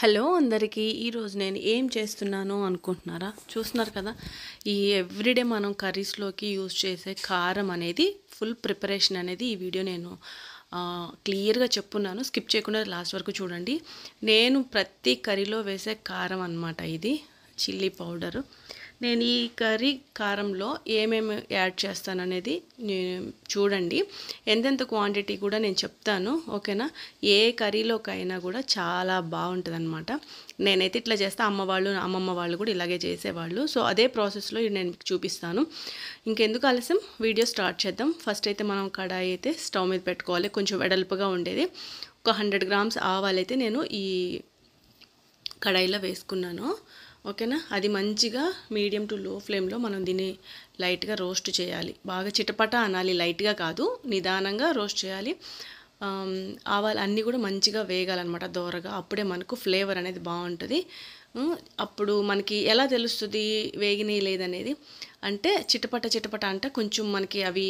Hello అందరికీ ఈరోజు నేను ఏం చేస్తున్నాను అనుకుంటున్నారా? చూస్తున్నారు కదా, ఈ ఎవ్రీడే మనం కర్రీస్లోకి యూజ్ చేసే కారం అనేది ఫుల్ ప్రిపరేషన్ అనేది ఈ వీడియో నేను క్లియర్గా చెప్పున్నాను. స్కిప్ చేయకుండా లాస్ట్ వరకు చూడండి. నేను ప్రతి కర్రీలో వేసే కారం అన్నమాట ఇది, చిల్లీ పౌడరు. నేను ఈ కర్రీ కారంలో ఏమేమి యాడ్ చేస్తాననేది చూడండి. ఎంతెంత క్వాంటిటీ కూడా నేను చెప్తాను, ఓకేనా? ఏ కర్రీలోకైనా కూడా చాలా బాగుంటుంది అనమాట. నేనైతే ఇట్లా చేస్తా, అమ్మమ్మ వాళ్ళు కూడా ఇలాగే చేసేవాళ్ళు. సో అదే ప్రాసెస్లో నేను మీకు చూపిస్తాను. ఇంకెందుకు ఆలస్యం, వీడియో స్టార్ట్ చేద్దాం. ఫస్ట్ అయితే మనం కడాయి అయితే స్టవ్ మీద పెట్టుకోవాలి, కొంచెం వెడల్పుగా ఉండేది. ఒక 100 గ్రామ్స్ ఆవాలైతే నేను ఈ కడాయిలో వేసుకున్నాను, ఓకేనా? అది మంచిగా మీడియం టు లో ఫ్లేమ్లో మనం దీన్ని లైట్గా రోస్ట్ చేయాలి. బాగా చిటపట అనాలి, లైట్గా కాదు, నిదానంగా రోస్ట్ చేయాలి. ఆవాలు అన్నీ కూడా మంచిగా వేగాలన్నమాట, దోరగా. అప్పుడే మనకు ఫ్లేవర్ అనేది బాగుంటుంది. అప్పుడు మనకి ఎలా తెలుస్తుంది వేగినాయి లేదనేది అంటే, చిటపట అంటే కొంచెం మనకి అవి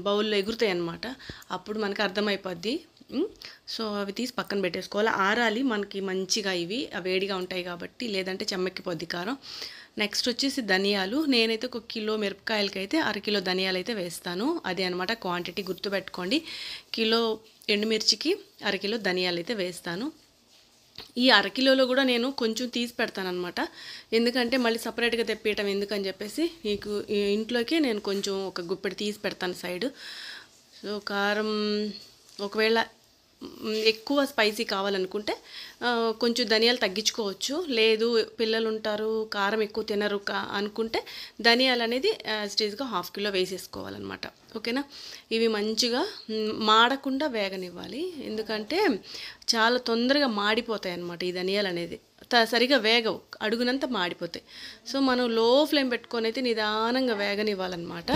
బౌల్లో ఎగురుతాయి అన్నమాట. అప్పుడు మనకు అర్థమైపోద్ది. సో అవి తీసి పక్కన పెట్టేసుకోవాలి, ఆరాలి మనకి మంచిగా. ఇవి వేడిగా ఉంటాయి కాబట్టి, లేదంటే చెమ్మెక్కిపోద్ది కారం. నెక్స్ట్ వచ్చేసి ధనియాలు. నేనైతే 1 కిలో మిరపకాయలకైతే 1/2 కిలో ధనియాలు అయితే వేస్తాను. అదే అనమాట క్వాంటిటీ, గుర్తుపెట్టుకోండి. కిలో ఎండుమిర్చికి 1/2 కిలో ధనియాలు అయితే వేస్తాను. ఈ 1/2 కిలోలో కూడా నేను కొంచెం తీసి పెడతాను అనమాట. ఎందుకంటే మళ్ళీ సపరేట్గా తెప్పియటం ఎందుకని చెప్పేసి మీకు ఇంట్లోకి నేను కొంచెం ఒక గుప్పెడు తీసి పెడతాను సైడు. సో కారం ఒకవేళ ఎక్కువ స్పైసీ కావాలనుకుంటే కొంచెం ధనియాలు తగ్గించుకోవచ్చు. లేదు పిల్లలు ఉంటారు, కారం ఎక్కువ తినరు అనుకుంటే ధనియాలు అనేది స్టేజ్గా 1/2 కిలో వేసేసుకోవాలన్నమాట, ఓకేనా? ఇవి మంచిగా మాడకుండా వేగనివ్వాలి, ఎందుకంటే చాలా తొందరగా మాడిపోతాయి అన్నమాట ఈ ధనియాలు అనేది. సరిగా వేగవు, అడుగునంతా మాడిపోతాయి. సో మనం లో ఫ్లేమ్ పెట్టుకొని అయితే నిదానంగా వేగనివ్వాలన్నమాట.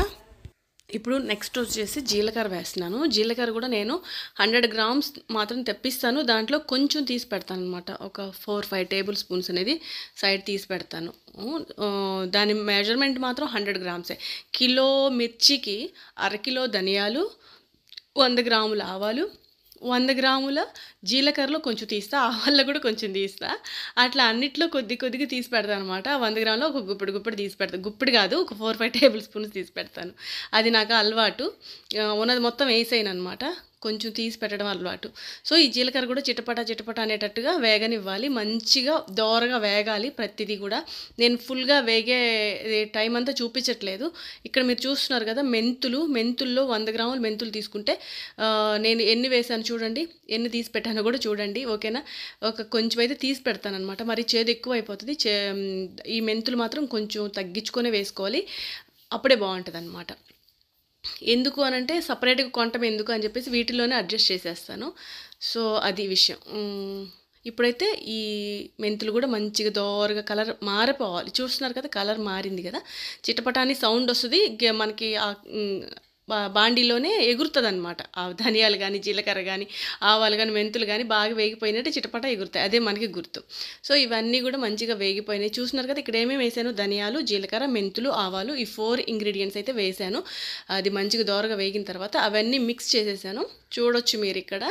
ఇప్పుడు నెక్స్ట్ వచ్చేసి జీలకర్ర వేస్తున్నాను. జీలకర్ర కూడా నేను 100 గ్రామ్స్ మాత్రం తెప్పిస్తాను, దాంట్లో కొంచెం తీసి పెడతాను అనమాట. ఒక 4-5 టేబుల్ స్పూన్స్ అనేది సైడ్ తీసి పెడతాను. దాని మెజర్మెంట్ మాత్రం 100 గ్రామ్సే. కిలో మిర్చికి 1/2 కిలో ధనియాలు, 100 గ్రాముల ఆవాలు, 100 గ్రాముల జీలకర్రలో కొంచెం తీస్తా, ఆవాల్లో కూడా కొంచెం తీస్తా. అట్లా అన్నిట్లో కొద్దిగా తీసి పెడతాను అనమాట. 100 గ్రాములో ఒక గుప్పెడు తీసి పెడతాను. గుప్పెడు కాదు, ఒక 4-5 టేబుల్ స్పూన్స్ తీసి పెడతాను. అది నాకు అలవాటు. ఉన్నది మొత్తం వేసేయను అనమాట, కొంచెం తీసి పెట్టడం అలవాటు. సో ఈ జీలకర్ర కూడా చిటపట అనేటట్టుగా వేగనివ్వాలి, మంచిగా దోరగా వేగాలి ప్రతిదీ కూడా. నేను ఫుల్గా వేగే టైం అంతా చూపించట్లేదు. ఇక్కడ మీరు చూస్తున్నారు కదా, మెంతుల్లో 100 గ్రాములు మెంతులు తీసుకుంటే నేను ఎన్ని వేసాను చూడండి, ఎన్ని తీసి పెట్టానో కూడా చూడండి, ఓకేనా? కొంచెం అయితే తీసి పెడతాను అనమాట, మరి చేదు ఎక్కువ అయిపోతుంది. ఈ మెంతులు మాత్రం కొంచెం తగ్గించుకొని వేసుకోవాలి, అప్పుడే బాగుంటుంది అనమాట. ఎందుకు అనంటే సపరేట్గా కొనటం ఎందుకు అని చెప్పేసి వీటిలోనే అడ్జస్ట్ చేసేస్తాను. సో అది విషయం. ఇప్పుడైతే ఈ మెంతులు కూడా మంచిగా దోరగా కలర్ మారిపోవాలి. చూస్తున్నారు కదా, కలర్ మారింది కదా, చిటపటాని సౌండ్ వస్తుంది మనకి. బాండీలోనే ఎగురుతుంది అనమాట. ఆ ధనియాలు కానీ, జీలకర్ర కానీ, ఆవాలు కానీ, మెంతులు కానీ బాగా వేగిపోయినట్టు చిటపట ఎగురుతాయి, అదే మనకి గుర్తు. సో ఇవన్నీ కూడా మంచిగా వేగిపోయినాయి. చూస్తున్నారు కదా, ఇక్కడ ఏమేమి వేసాను, ధనియాలు, జీలకర్ర, మెంతులు, ఆవాలు, ఈ 4 ఇంగ్రీడియంట్స్ అయితే వేసాను. అది మంచిగా దోరగా వేగిన తర్వాత అవన్నీ మిక్స్ చేసేసాను. చూడొచ్చు మీరు ఇక్కడ.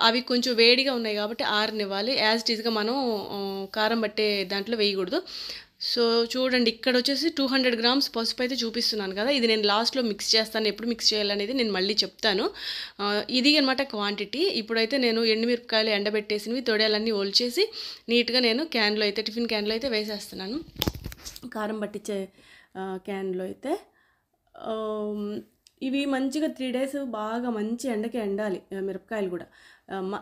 అవి కొంచెం వేడిగా ఉన్నాయి కాబట్టి ఆరనివ్వాలి. యాజ్ ఇట్ ఈస్గా మనం కారం పట్టే దాంట్లో వేయకూడదు. సో చూడండి, ఇక్కడ వచ్చేసి 200 గ్రామ్స్ పసుపు అయితే చూపిస్తున్నాను కదా, ఇది నేను లాస్ట్లో మిక్స్ చేస్తాను. ఎప్పుడు మిక్స్ చేయాలనేది నేను మళ్ళీ చెప్తాను. ఇది అనమాట క్వాంటిటీ. ఇప్పుడైతే నేను ఎండుమిరపకాయలు ఎండబెట్టేసినవి తొడేలన్నీ ఒలిచేసి నీట్గా నేను క్యాన్లో అయితే, టిఫిన్ క్యాన్లో అయితే వేసేస్తున్నాను. కారం పట్టించే క్యాన్లో అయితే ఇవి మంచిగా 3 days బాగా మంచి ఎండకి ఎండాలి మిరపకాయలు కూడా.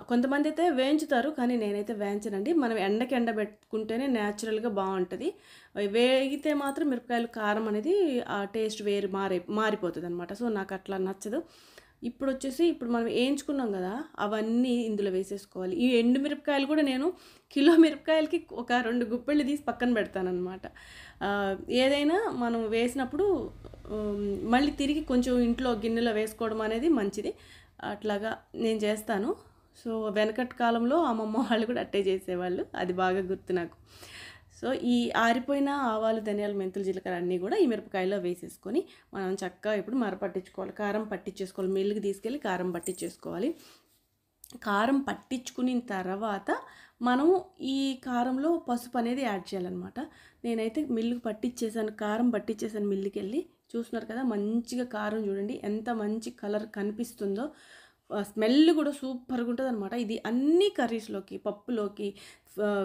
కొంతమంది అయితే వేయించుతారు, కానీ నేనైతే వేయించనండి. మనం ఎండకి ఎండబెట్టుకుంటేనే న్యాచురల్గా బాగుంటుంది. వేగితే మాత్రం మిరపకాయలు కారం అనేది ఆ టేస్ట్ మారిపోతుంది అనమాట. సో నాకు అట్లా నచ్చదు. ఇప్పుడు మనం వేయించుకున్నాం కదా, అవన్నీ ఇందులో వేసేసుకోవాలి. ఈ ఎండు మిరపకాయలు కూడా నేను కిలో మిరపకాయలకి ఒక 2 గుప్పెళ్ళు తీసి పక్కన పెడతానమాట. ఏదైనా మనం వేసినప్పుడు మళ్ళీ తిరిగి కొంచెం ఇంట్లో గిన్నెలో వేసుకోవడం అనేది మంచిది. అట్లాగా నేను చేస్తాను. సో వెనకటి కాలంలో అమ్మమ్మ వాళ్ళు కూడా అట్టే చేసేవాళ్ళు, అది బాగా గుర్తు నాకు. సో ఈ ఆరిపోయిన ఆవాలు, ధనియాలు, మెంతులు, జీలకర్ర అన్నీ కూడా ఈ మిరపకాయలో వేసేసుకొని మనం చక్కగా ఇప్పుడు మరపట్టించుకోవాలి. కారం పట్టించేసుకోవాలి, మిల్లుకి తీసుకెళ్ళి కారం పట్టించేసుకోవాలి. కారం పట్టించుకున్న తర్వాత మనం ఈ కారంలో పసుపు అనేది యాడ్ చేయాలన్నమాట. నేనైతే మిల్లుకి పట్టించేసాను, కారం పట్టించేసాను మిల్లుకి వెళ్ళి. చూస్తున్నారు కదా, మంచిగా కారం చూడండి ఎంత మంచి కలర్ కనిపిస్తుందో. స్మెల్ కూడా సూపర్గా ఉంటుంది అనమాట. ఇది అన్ని కర్రీస్లోకి, పప్పులోకి,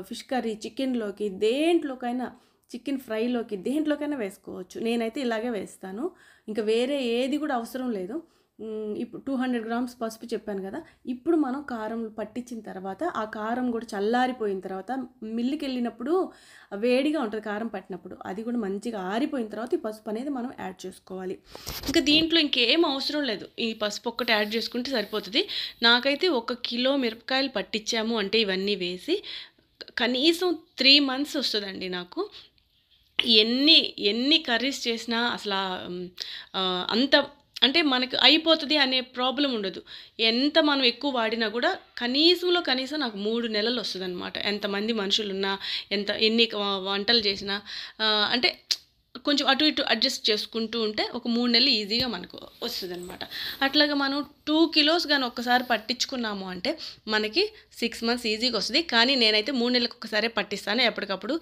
ఫిష్ కర్రీ, చికెన్లోకి, దేంట్లోకైనా, చికెన్ ఫ్రైలోకి, దేంట్లోకైనా వేసుకోవచ్చు. నేనైతే ఇలాగే వేస్తాను, ఇంకా వేరే ఏది కూడా అవసరం లేదు. ఇప్పుడు 200 గ్రామ్స్ పసుపు చెప్పాను కదా. ఇప్పుడు మనం కారం పట్టించిన తర్వాత ఆ కారం కూడా చల్లారిపోయిన తర్వాత మిల్లుకి వెళ్ళినప్పుడు వేడిగా ఉంటుంది కారం పట్టినప్పుడు, అది కూడా మంచిగా ఆరిపోయిన తర్వాత ఈ పసుపు అనేది మనం యాడ్ చేసుకోవాలి. ఇంకా దీంట్లో ఇంకేం అవసరం లేదు, ఈ పసుపు ఒక్కటి యాడ్ చేసుకుంటే సరిపోతుంది. నాకైతే 1 కిలో మిరపకాయలు పట్టించాము అంటే ఇవన్నీ వేసి కనీసం 3 months వస్తుందండి నాకు. ఎన్ని కర్రీస్ చేసినా అసలు అంత అంటే మనకు అయిపోతుంది అనే ప్రాబ్లం ఉండదు. ఎంత మనం ఎక్కువ వాడినా కూడా కనీసం నాకు 3 నెలలు వస్తుందన్నమాట. ఎంతమంది మనుషులున్నా, ఎన్ని వంటలు చేసినా అంటే కొంచెం అటు ఇటు అడ్జస్ట్ చేసుకుంటూ ఉంటే ఒక 3 నెలలు ఈజీగా మనకు వస్తుందన్నమాట. అట్లాగా మనం 2 kilos కానీ ఒక్కసారి పట్టించుకున్నాము అంటే మనకి 6 months ఈజీగా వస్తుంది. కానీ నేనైతే 3 నెలలకు ఒకసారి పట్టిస్తాను, ఎప్పటికప్పుడు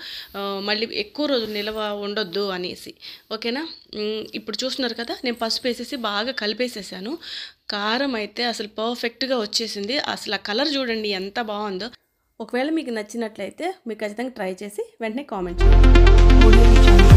మళ్ళీ ఎక్కువ రోజులు నిల్వ ఉండొద్దు అనేసి. ఓకేనా. ఇప్పుడు చూస్తున్నారు కదా, నేను పసుపు వేసేసి బాగా కలిపేసేసాను. కారం అయితే అసలు పర్ఫెక్ట్గా వచ్చేసింది. అసలు ఆ కలర్ చూడండి ఎంత బాగుందో. ఒకవేళ మీకు నచ్చినట్లయితే మీరు ఖచ్చితంగా ట్రై చేసి వెంటనే కామెంట్ చేయండి.